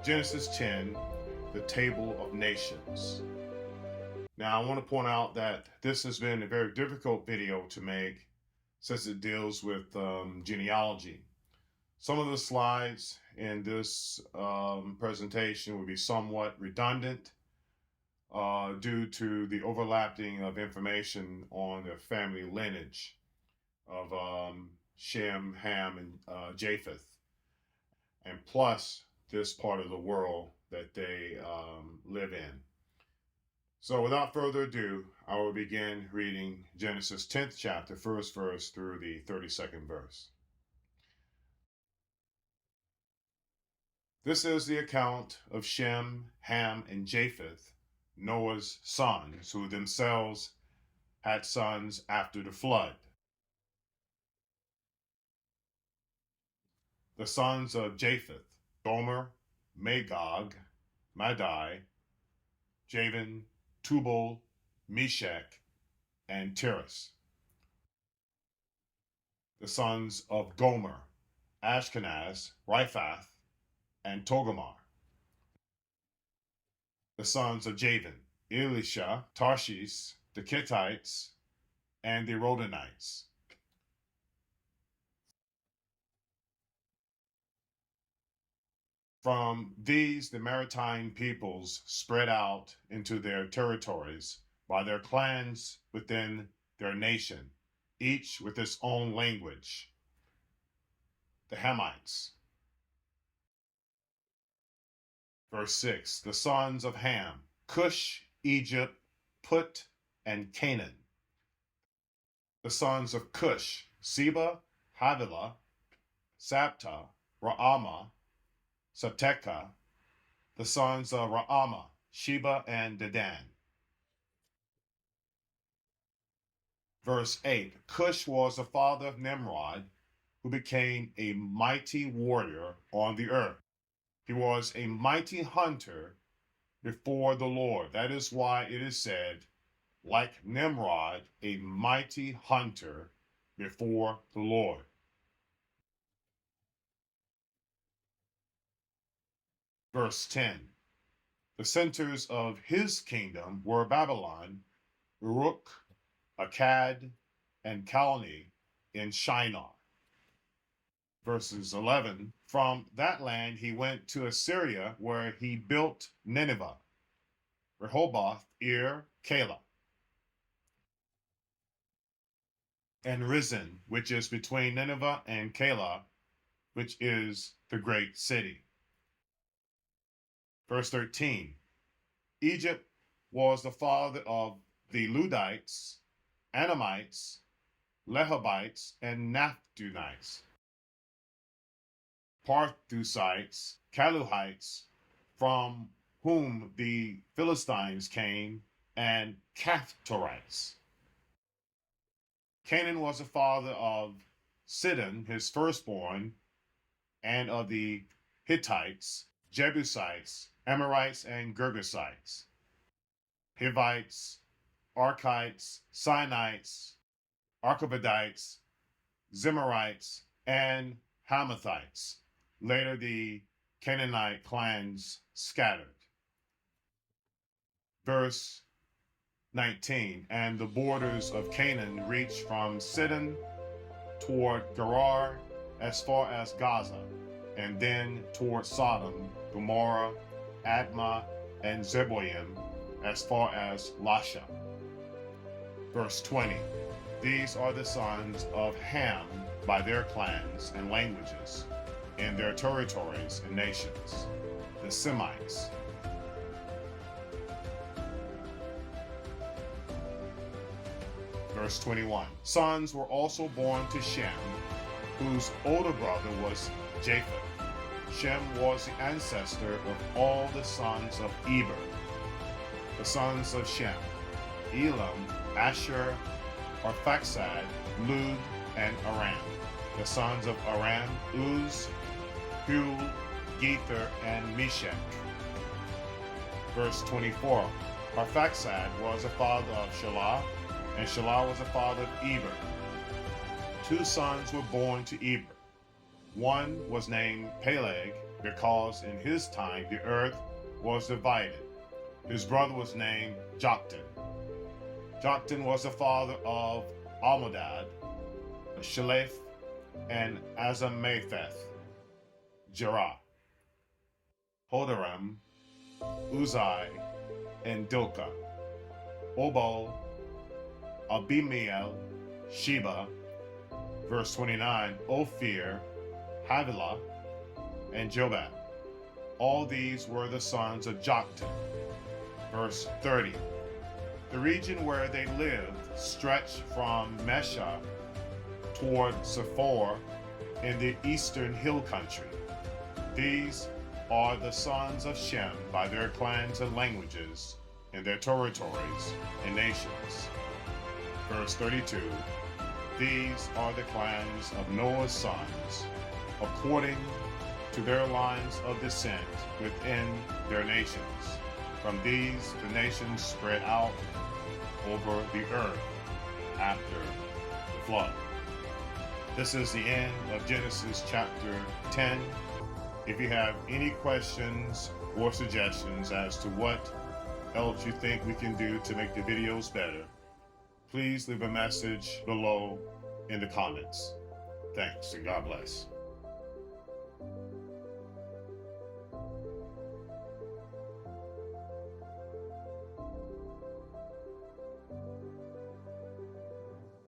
Genesis 10, the Table of Nations. Now, I want to point out that this has been a very difficult video to make since it deals with genealogy. Some of the slides in this presentation will be somewhat redundant due to the overlapping of information on the family lineage of Shem, Ham, and Japheth, and plus this part of the world that they live in. So without further ado, I will begin reading Genesis 10th chapter, 1st verse through the 32nd verse. This is the account of Shem, Ham, and Japheth, Noah's sons, who themselves had sons after the flood. The sons of Japheth: Gomer, Magog, Madai, Javan, Tubal, Meshech, and Tiras. The sons of Gomer: Ashkenaz, Riphath, and Togarmah. The sons of Javan: Elisha, Tarshish, the Kittites, and the Rodanites. From these, the maritime peoples spread out into their territories by their clans within their nation, each with its own language. The Hamites. Verse 6, the sons of Ham: Cush, Egypt, Put, and Canaan. The sons of Cush: Seba, Havilah, Sabta, Raamah, Sabteka. The sons of Raamah: Sheba and Dedan. Verse 8, Cush was the father of Nimrod, who became a mighty warrior on the earth. He was a mighty hunter before the Lord. That is why it is said, like Nimrod, a mighty hunter before the Lord. Verse 10, the centers of his kingdom were Babylon, Uruk, Akkad, and Calneh in Shinar. Verses 11, from that land he went to Assyria, where he built Nineveh, Rehoboth, Ir, Calah, and Resen, which is between Nineveh and Calah, which is the great city. Verse 13, Egypt was the father of the Ludites, Anamites, Lehabites, and Naphtunites, Parthusites, Caluhites, from whom the Philistines came, and Caphtorites. Canaan was the father of Sidon, his firstborn, and of the Hittites, Jebusites, Amorites, and Girgasites, Hivites, Archites, Sinites, Archivadites, Zemarites, and Hamathites. Later, the Canaanite clans scattered. Verse 19, and the borders of Canaan reached from Sidon toward Gerar as far as Gaza, and then toward Sodom, Gomorrah, Admah, and Zeboim as far as Lasha. Verse 20, these are the sons of Ham by their clans and languages, in their territories and nations, the Semites. Verse 21, sons were also born to Shem, whose older brother was Japheth. Shem was the ancestor of all the sons of Eber. The sons of Shem: Elam, Asher, Arphaxad, Lud, and Aram. The sons of Aram: Uz, Hul, Gether, and Meshech. Verse 24, Arphaxad was the father of Shelah, and Shelah was the father of Eber. Two sons were born to Eber: One was named Peleg because in his time the earth was divided. His brother was named Joktan. Joktan was the father of Almodad, Shalef, and Azamapheth, Jerah, Hodaram, Uzai, and Dilka, Obal, Abimael, Sheba, verse 29, Ophir, Havilah, and Jobab. All these were the sons of Joktan. Verse 30. The region where they lived stretched from Mesha toward Sephor in the eastern hill country. These are the sons of Shem by their clans and languages, in their territories and nations. Verse 32. These are the clans of Noah's sons, according to their lines of descent within their nations. From these, the nations spread out over the earth after the flood. This is the end of Genesis chapter 10. If you have any questions or suggestions as to what else you think we can do to make the videos better, please leave a message below in the comments. Thanks and God bless.